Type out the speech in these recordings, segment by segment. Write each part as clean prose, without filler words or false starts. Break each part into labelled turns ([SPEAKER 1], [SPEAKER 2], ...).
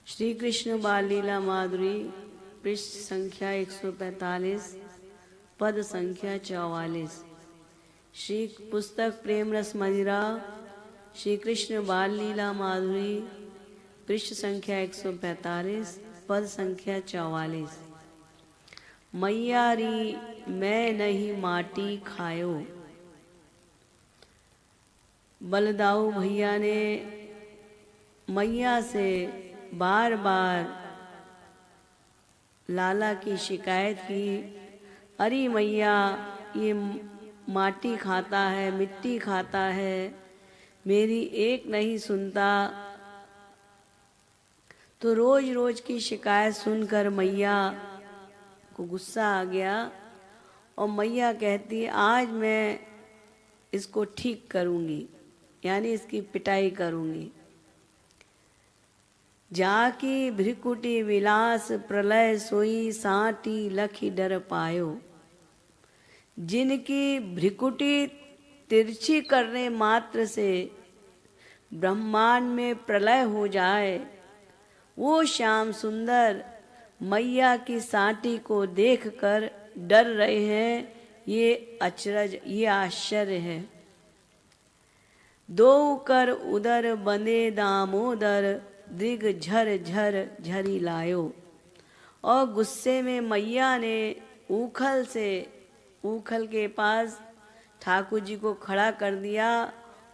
[SPEAKER 1] श्री कृष्ण बाल लीला माधुरी पृष्ठ संख्या 145 पद संख्या 44। श्री पुस्तक प्रेम रस मदिरा श्री कृष्ण बाल लीला माधुरी पृष्ठ संख्या 145 पद संख्या 44। मैया री मैं नहीं माटी खायो। बलदाऊ भैया ने मैया से बार बार लाला की शिकायत की, अरे मैया ये माटी खाता है, मिट्टी खाता है, मेरी एक नहीं सुनता। तो रोज रोज की शिकायत सुनकर मैया को गुस्सा आ गया और मैया कहती आज मैं इसको ठीक करूंगी, यानी इसकी पिटाई करूंगी। जाकी भ्रिकुटी विलास प्रलय सोई साटी लखी डर पायो। जिनकी भ्रिकुटी तिरछी करने मात्र से ब्रह्मांड में प्रलय हो जाए, वो श्याम सुंदर मैया की साटी को देखकर डर रहे हैं। ये अचरज, ये आश्चर्य है। दो कर उदर बंदे दामोदर दिग झर झर झरी लायो। और गुस्से में मैया ने उखल के पास ठाकुर जी को खड़ा कर दिया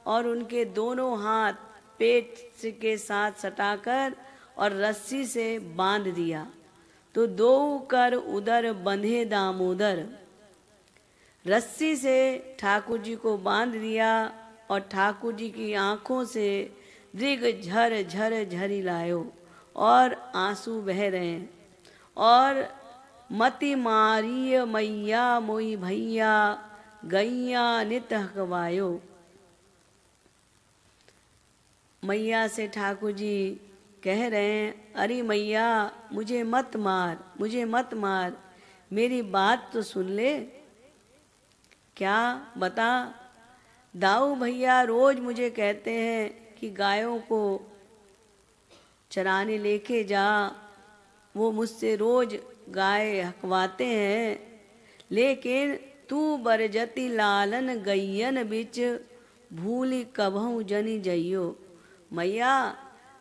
[SPEAKER 1] और उनके दोनों हाथ पेट के साथ सटाकर और रस्सी से बांध दिया। तो दो कर उदर बंधे दामोदर, रस्सी से ठाकुर जी को बांध दिया और ठाकुर जी की आंखों से दृग झर झर झरी लायो और आंसू बह रहे हैं। और मति मारिय मैया मोई भैया गैया नित हकवायो। मैया से ठाकुर जी कह रहे हैं, अरे मैया मुझे मत मार, मुझे मत मार, मेरी बात तो सुन ले। क्या बता? दाऊ भैया रोज मुझे कहते हैं कि गायों को चराने लेके जा, वो मुझसे रोज गाय हकवाते हैं, लेकिन तू बरजती लालन गैयन बिच भूली कभऊ जनी जइयो। मैया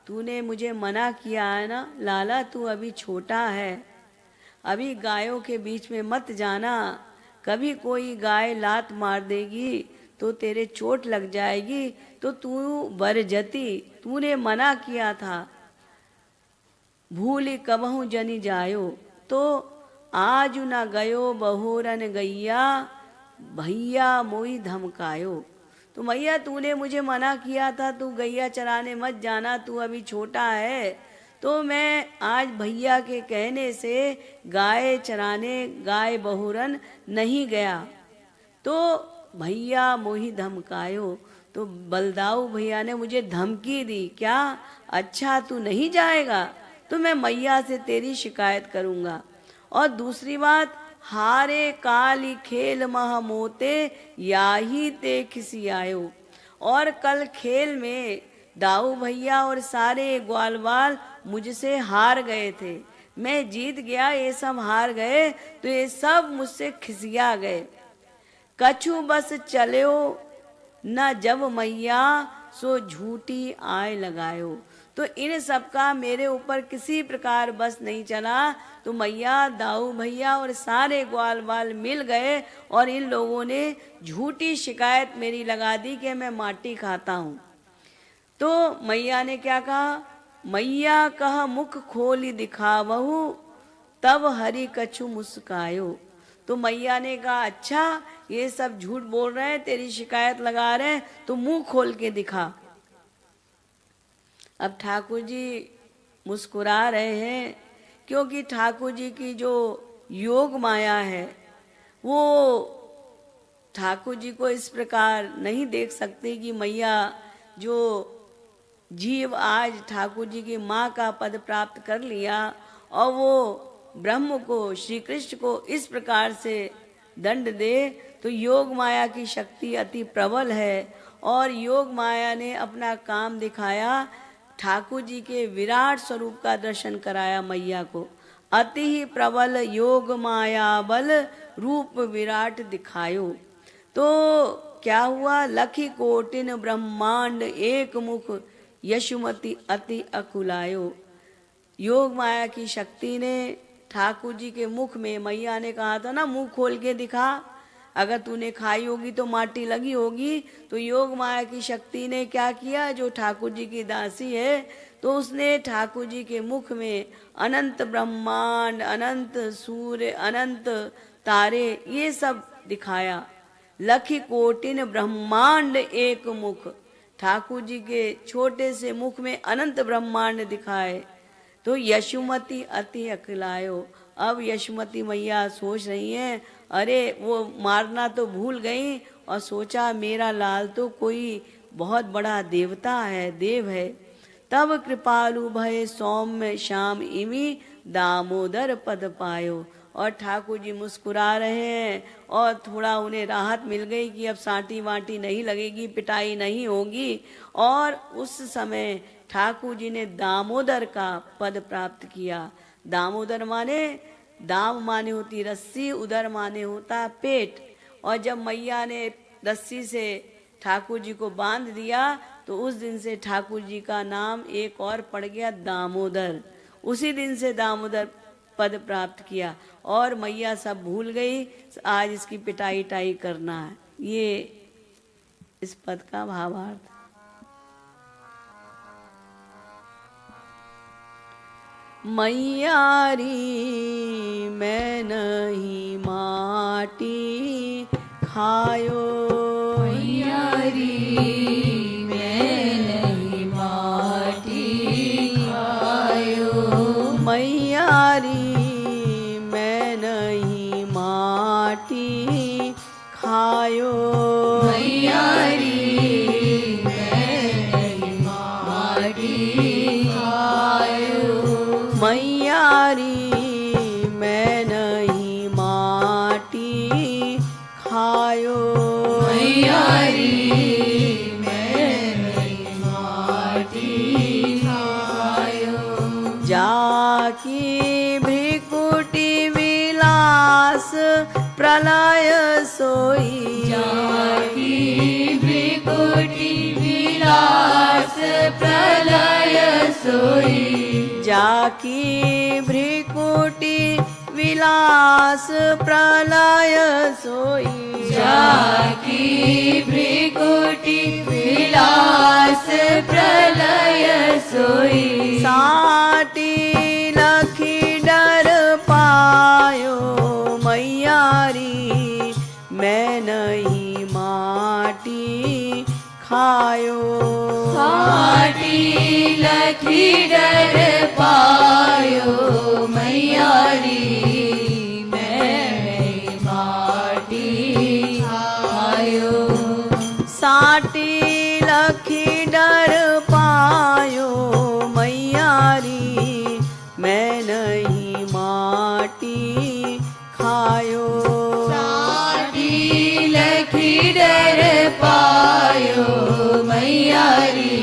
[SPEAKER 1] तूने मुझे मना किया है ना, लाला तू अभी छोटा है, अभी गायों के बीच में मत जाना, कभी कोई गाय लात मार देगी तो तेरे चोट लग जाएगी। तो तू बरजती, तूने मना किया था, भूली कबहू जनी जायो। तो आज न गयो बहोरन गैया भैया मोई धमकायो। तो मैया तूने मुझे मना किया था, तू गैया चराने मत जाना, तू अभी छोटा है। तो मैं आज भैया के कहने से गाय चराने, गाय बहोरन नहीं गया, तो भैया मोही धमकायो। तो बलदाऊ भैया ने मुझे धमकी दी। क्या? अच्छा तू नहीं जाएगा तो मैं मैया से तेरी शिकायत करूंगा। और दूसरी बात, हारे काली खेल मह मोते याही ते खिसियायो। और कल खेल में दाऊ भैया और सारे ग्वालवाल मुझसे हार गए थे, मैं जीत गया, ये सब हार गए, तो ये सब मुझसे खिसिया गए। कछु बस चलो न जब मैया सो झूठी आय लगायो। तो इन सबका मेरे ऊपर किसी प्रकार बस नहीं चला। तो मैया, दाऊ भैया और सारे ग्वाल बाल मिल गए और इन लोगों ने झूठी शिकायत मेरी लगा दी कि मैं माटी खाता हूँ। तो मैया ने क्या कहा? मैया कह मुख खोली दिखावहु तब हरि कछु मुस्कायो। तो मैया ने कहा, अच्छा ये सब झूठ बोल रहे हैं, तेरी शिकायत लगा रहे हैं, तो मुंह खोल के दिखा। अब ठाकुर जी मुस्कुरा रहे हैं, क्योंकि ठाकुर जी की जो योग माया है वो ठाकुर जी को इस प्रकार नहीं देख सकते कि मैया जो जीव आज ठाकुर जी की माँ का पद प्राप्त कर लिया और वो ब्रह्म को, श्री कृष्ण को इस प्रकार से दंड दे, तो योग माया की शक्ति अति प्रबल है। और योग माया ने अपना काम दिखाया। ठाकुर जी के विराट स्वरूप का दर्शन कराया मैया को। अति ही प्रबल योग माया बल रूप विराट दिखायो। तो क्या हुआ, लखी कोटिन ब्रह्मांड एक मुख यशुमती अति अकुलायो। योग माया की शक्ति ने ठाकुर जी के मुख में, मैया ने कहा था ना मुंह खोल के दिखा, अगर तूने खाई होगी तो माटी लगी होगी। तो योग माया की शक्ति ने क्या किया, जो ठाकुर जी की दासी है, तो उसने ठाकुर जी के मुख में अनंत ब्रह्मांड, अनंत सूर्य, अनंत तारे, ये सब दिखाया। लखी कोटिन ब्रह्मांड एक मुख, ठाकुर जी के छोटे से मुख में अनंत ब्रह्मांड दिखाए। तो यशुमती अति अकलायो। अब यशुमती मैया सोच रही हैं, अरे वो मारना तो भूल गई और सोचा मेरा लाल तो कोई बहुत बड़ा देवता है, देव है। तब कृपालु भय सौम्य श्याम इमी दामोदर पद पायो। और ठाकुर जी मुस्कुरा रहे हैं और थोड़ा उन्हें राहत मिल गई कि अब साटी वाटी नहीं लगेगी, पिटाई नहीं होगी। और उस समय ठाकुर जी ने दामोदर का पद प्राप्त किया। दामोदर माने, दाम माने होती रस्सी, उदर माने होता पेट। और जब मैया ने रस्सी से ठाकुर जी को बांध दिया तो उस दिन से ठाकुर जी का नाम एक और पड़ गया दामोदर। उसी दिन से दामोदर पद प्राप्त किया। और मैया सब भूल गई, आज इसकी पिटाई टाई करना है। ये इस पद का भावार्थ। मैयारी मैं नहीं माटी खायो,
[SPEAKER 2] मैयारी मैं नहीं माटी खायो,
[SPEAKER 1] मैयारी मैं नहीं माटी खायो,
[SPEAKER 2] मैयारी मैं नहीं माटी खायो,
[SPEAKER 1] मैयारी मैं नहीं माटी खायो,
[SPEAKER 2] मैयारी मैं नहीं माटी खायो,
[SPEAKER 1] जाकी भ्रिकुटी विलास प्रलय सोई,
[SPEAKER 2] जाकी भ्रिकुटी विलास प्रलय सोई,
[SPEAKER 1] जाकी भ्रिकुटी विलास प्रलय सोई,
[SPEAKER 2] जाकी भ्रिकुटी विलास प्रलय सोई,
[SPEAKER 1] साटी लखी डर पायो, मैयारी मैं नहीं माटी खायो,
[SPEAKER 2] साटी लखी डर पायो, मैयारी मैं नहीं माटी खायो,
[SPEAKER 1] साटी लखी डर पायो, मैयारी मैं नहीं माटी खायो,
[SPEAKER 2] साटी लखी डर पायो, मैयारी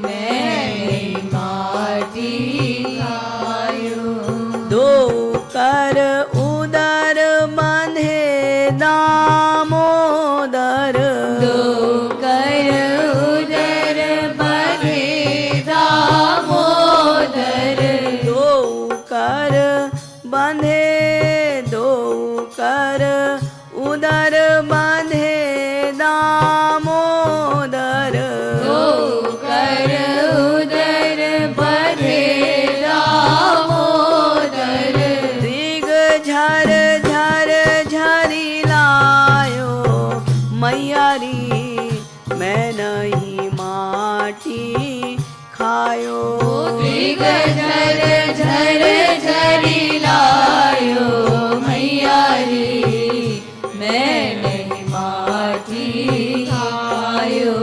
[SPEAKER 2] मैं नहीं माटी खायो,
[SPEAKER 1] दो कर उदर बंधे दामोदर,
[SPEAKER 2] दो कर उदर बंधे दामोदर,
[SPEAKER 1] दो कर बंधे, दो कर उदर बंधे दामोदर,
[SPEAKER 2] दो कर उदर बंधे दामोदर,
[SPEAKER 1] दिग झर झर झरी लायो, मैयारी मैं नहीं माटी खायो,
[SPEAKER 2] दिग झर झर झरी लायो, मैयारी मैं नहीं माटी खायो,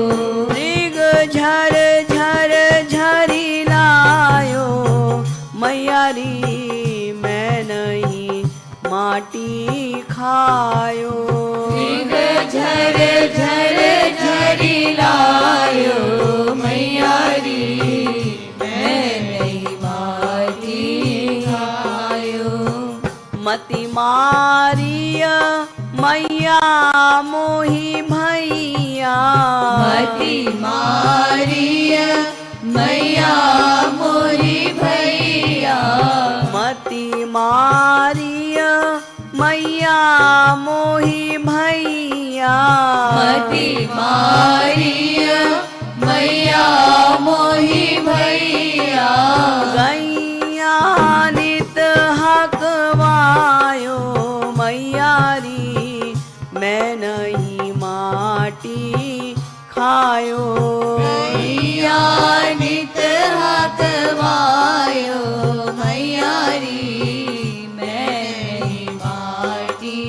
[SPEAKER 1] दिग झर झर झरी लायो, मैयारी मैं नहीं माटी खायो।
[SPEAKER 2] भीग झर झर झरी लायो मैया री, मैं नहीं माटी खायो।
[SPEAKER 1] मति मारिय मैया मोहि भैया,
[SPEAKER 2] मति मारिय मैया मोरी भैया,
[SPEAKER 1] मति मारिय मैया मोहि भैया,
[SPEAKER 2] मति मारिय मैया मोही भैया।
[SPEAKER 1] गैया नित हकवायो मैया री, मैं नहीं माटी खायो।
[SPEAKER 2] गैया नित हकवायो मैया री, मैं नहीं माटी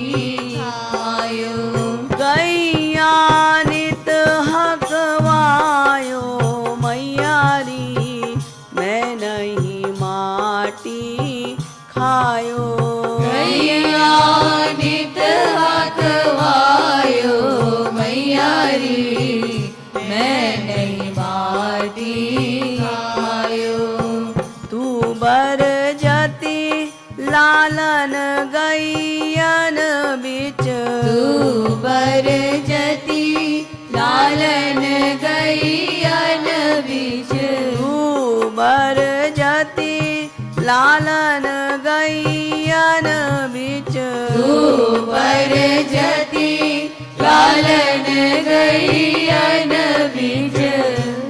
[SPEAKER 2] खायो।
[SPEAKER 1] गैया नित हकवायो मैया री, मैं नहीं माटी खायो।
[SPEAKER 2] गैया नित हकवायो मैया री, मैं नहीं माटी खायो।
[SPEAKER 1] तू बर जति लालन गैयन बिच,
[SPEAKER 2] तू बर जति लालन गैयन बीच,
[SPEAKER 1] तू बर जति लालन गैयन बिच,
[SPEAKER 2] तू बर जति लालन गैयन बीच।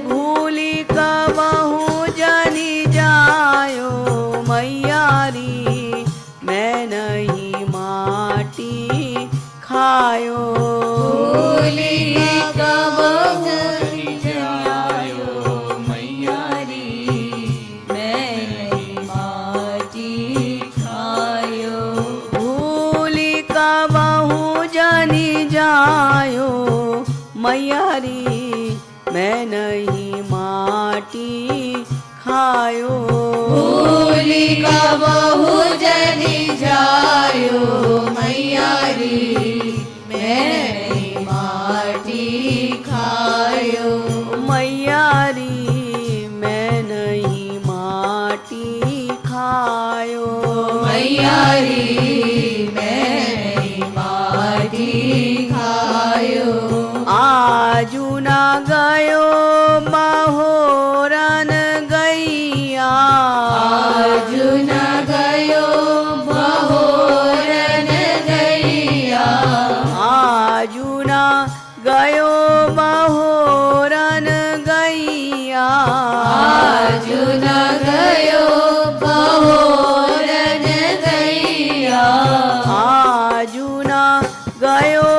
[SPEAKER 1] भूली कबहू जनि जायो मैया री, मैं नहीं माटी खायो।
[SPEAKER 2] भूली कबहू जायो मैया री, मैं नहीं माटी खायो।
[SPEAKER 1] भूली कबहू जनि जायो मैया री, मैं नहीं माटी खायो।
[SPEAKER 2] भूली कबहू जनि जायो मैया री, मैं नहीं माटी खायो।
[SPEAKER 1] मैया री, मैं नहीं माटी खायो।
[SPEAKER 2] मैया री, मैं नहीं माटी खायो।
[SPEAKER 1] आजू न गयो महोरन गैया,
[SPEAKER 2] आजू न गयो महोरन गैया,
[SPEAKER 1] आजू न गयो महोरन गैया,
[SPEAKER 2] आजू न गयो महोरन गैया,
[SPEAKER 1] आजू न गयो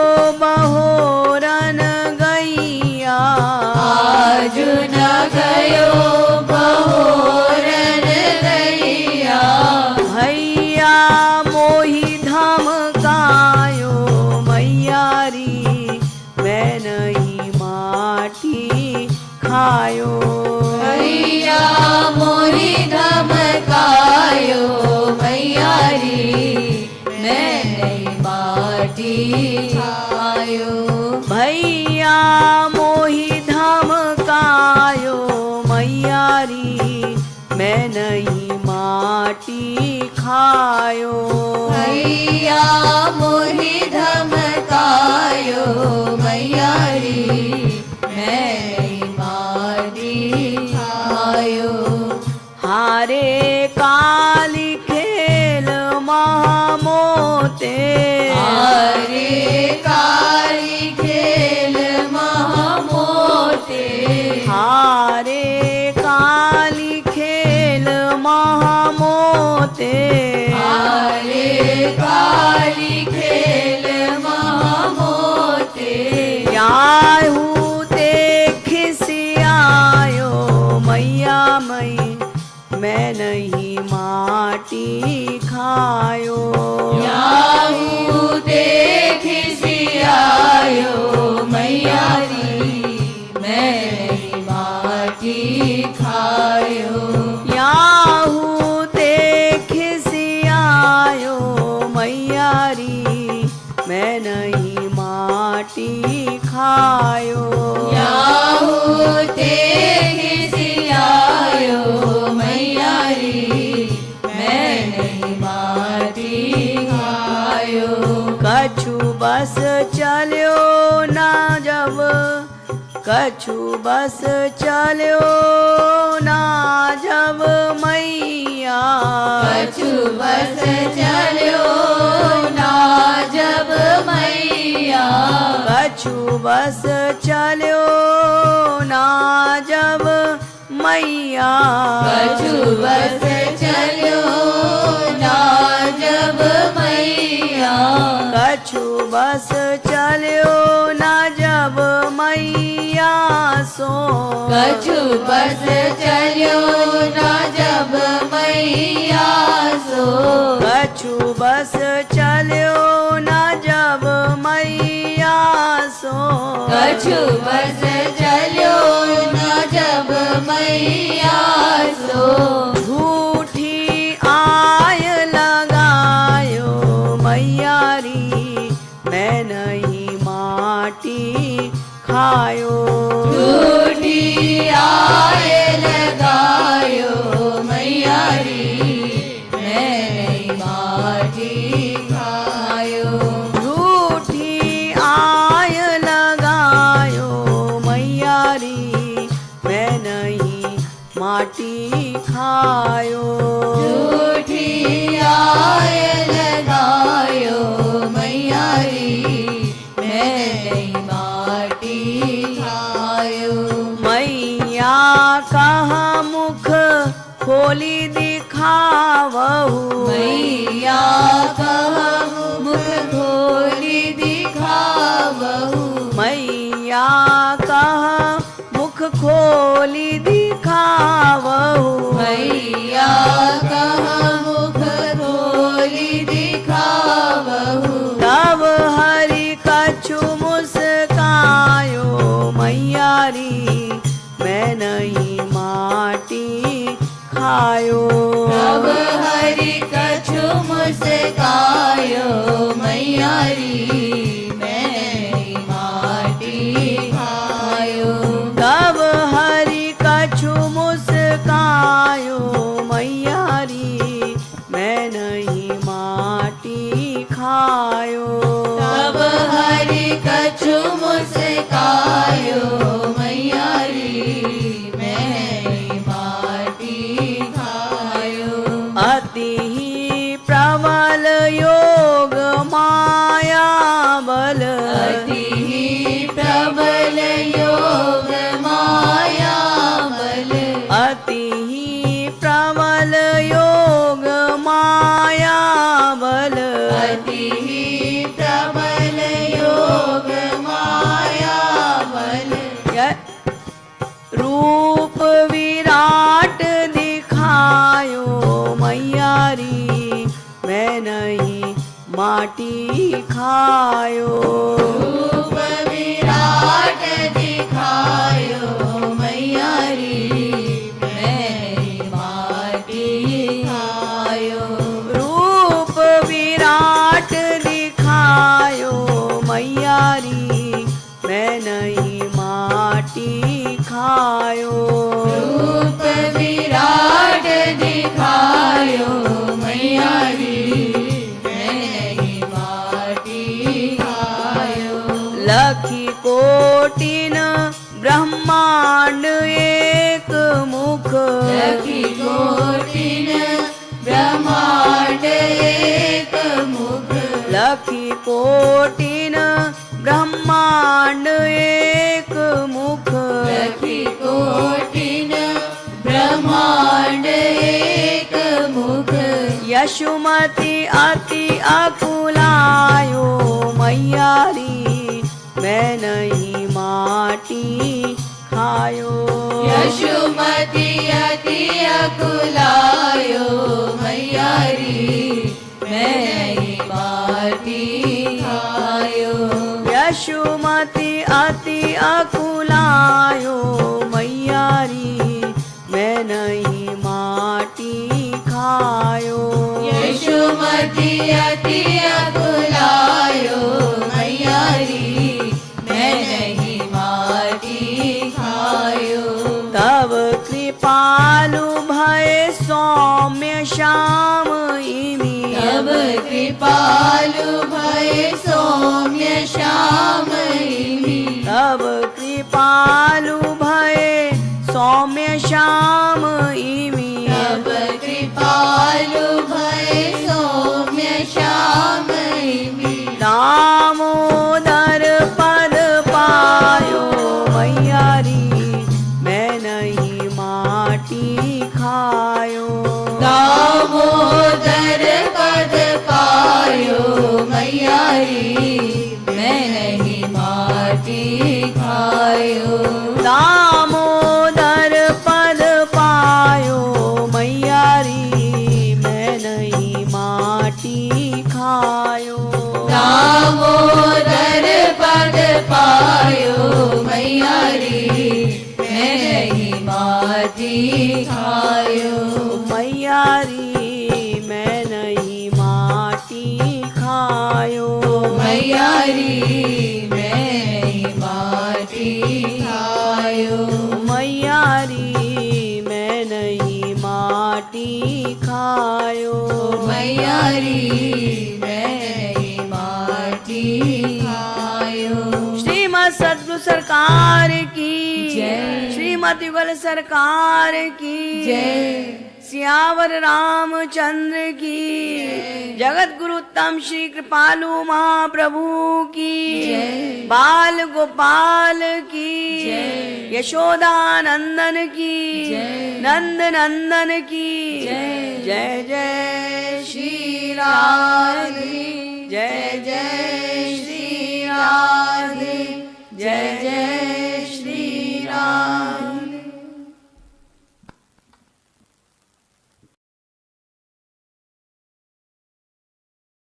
[SPEAKER 1] महोरन गैया,
[SPEAKER 2] आजू न गयो महोरन गैया।
[SPEAKER 1] भैया मोहि धमकायो मैया री, मैं नहीं माटी खायो।
[SPEAKER 2] भैया मोरी धमकायो मैया री, मैं नहीं माटी खायो।
[SPEAKER 1] भैया मोहि धमकायो मैया री, मैं नहीं माटी खायो।
[SPEAKER 2] भैया मोरी धमकायो मैया री, मैं नहीं माटी खायो।
[SPEAKER 1] हारे काली खेल महामोते,
[SPEAKER 2] हारे काली खेल महामोटे,
[SPEAKER 1] हारे काली खेल महामोते,
[SPEAKER 2] हारे काली खेल महामोटे।
[SPEAKER 1] याहू ते खिसियायो मैया मई, मैं नहीं माटी खायो।
[SPEAKER 2] याहू देख सियायो मैया री, मैं नहीं माटी खायो।
[SPEAKER 1] याहू ते खिसियायो मैया बस चल्यो ना जब, कछु बस चल्यो ना जब मैया,
[SPEAKER 2] कछु बस चल्यो ना जब मैया,
[SPEAKER 1] कछु बस चल्यो ना जब मैया,
[SPEAKER 2] कछु बस चल्यो ना जब मैया,
[SPEAKER 1] कछु बस चल्यो ना जब मैया सो,
[SPEAKER 2] कछु बस चल्यो ना जब मैया सो,
[SPEAKER 1] कछु बस चल्यो ना जब मैया सो,
[SPEAKER 2] कछु बस चल्यो ना जब मैया सो,
[SPEAKER 1] झूठी आय लगायो मैया री, मैं नहीं माटी खायो,
[SPEAKER 2] झूठी आय लगायो मैया री, मैं नहीं माटी खायो,
[SPEAKER 1] झूठी आय लगायो मैया री, मैं नहीं माटी खायो,
[SPEAKER 2] झूठी आय लगायो मैया री, मैं नहीं माटी खायो,
[SPEAKER 1] मैया कहाँ मुख खोली दिखावहु,
[SPEAKER 2] मैया कहाँ मुख खोली दिखावहु,
[SPEAKER 1] मैया कहाँ मुख खोली दिखावहु,
[SPEAKER 2] मैया कहाँ मुख खोली दिखावहु,
[SPEAKER 1] तब हरि कछु मुस्कायो मैया री, मैं नहीं माटी खायो,
[SPEAKER 2] तब हरि कछु मुस्कायो मैया री, मैं नहीं माटी खायो,
[SPEAKER 1] तब हरि कछु मुस्कायो मैया री, मैं नहीं माटी खायो,
[SPEAKER 2] तब हरि कछु मुस्कायो मैया री, मैं नहीं माटी खायो,
[SPEAKER 1] अति ही प्रबल योग माया बल,
[SPEAKER 2] अति ही प्रबल योग माया बल,
[SPEAKER 1] अति ही प्रबल योग माया बल,
[SPEAKER 2] अति ही प्रबल योग माया बल,
[SPEAKER 1] रूप विराट दिखायो मैया री, मैं नहीं माटी खायो,
[SPEAKER 2] रूप विराट दिखायो मैया री, मैं नहीं माटी खायो,
[SPEAKER 1] रूप विराट दिखायो मैया री, मैं नहीं माटी खायो,
[SPEAKER 2] रूप विराट दिखायो मैया री, मैं नहीं माटी खायो,
[SPEAKER 1] लखी कोटिन ब्रह्मांड एक मुख,
[SPEAKER 2] लखी कोटिन ब्रह्मांड एक मुख,
[SPEAKER 1] लखी कोटिन ब्रह्मांड एक मुख,
[SPEAKER 2] लखी कोटिन ब्रह्मांड एक मुख,
[SPEAKER 1] यशुमति अति अकुलायो मैया री, मैं नहीं माटी खायो,
[SPEAKER 2] यशुमति अति अकुलायो मैया री, मैं नहीं माटी खायो,
[SPEAKER 1] यशुमति अति अकुलायो मैया री, मैं नहीं माटी खायो,
[SPEAKER 2] यशुमति अति अकुलायो मैया री, मैं नहीं माटी खायो,
[SPEAKER 1] तब कृपालु भय सौम्य श्याम इमी,
[SPEAKER 2] तब तब कृपालु भय सौम्य श्याम इमी
[SPEAKER 1] तब कृपालु भय सौम्य श्याम इमी
[SPEAKER 2] तब कृपालु भय सौम्य श्याम इमी
[SPEAKER 1] दामोदर पद पायो मैया री मैं नहीं माटी खायो
[SPEAKER 2] दामोदर पद पायो मैया री मैं नहीं माटी खायो
[SPEAKER 1] दामोदर पद पायो मैया री मैं नहीं माटी खायो
[SPEAKER 2] दामोदर पद पायो मैया री मैं नहीं माटी खायो
[SPEAKER 1] मैया री मैं नहीं माटी खायो
[SPEAKER 2] मैया री मैं नहीं माटी खायो
[SPEAKER 1] मैया री मैं नहीं माटी खायो
[SPEAKER 2] मैया री मैं नहीं माटी खायो
[SPEAKER 1] श्रीमद सतगुरु सरकार की
[SPEAKER 2] जय।
[SPEAKER 1] श्रीमद युगल सरकार की
[SPEAKER 2] जय
[SPEAKER 1] सियावर रामचंद्र की जगत गुरु उत्तम श्री कृपालु महाप्रभु की
[SPEAKER 2] जय।
[SPEAKER 1] बाल गोपाल की
[SPEAKER 2] जय।
[SPEAKER 1] यशोदा नंदन की
[SPEAKER 2] जय।
[SPEAKER 1] नंद नंदन की
[SPEAKER 2] जय।
[SPEAKER 1] जय जय
[SPEAKER 2] श्री राम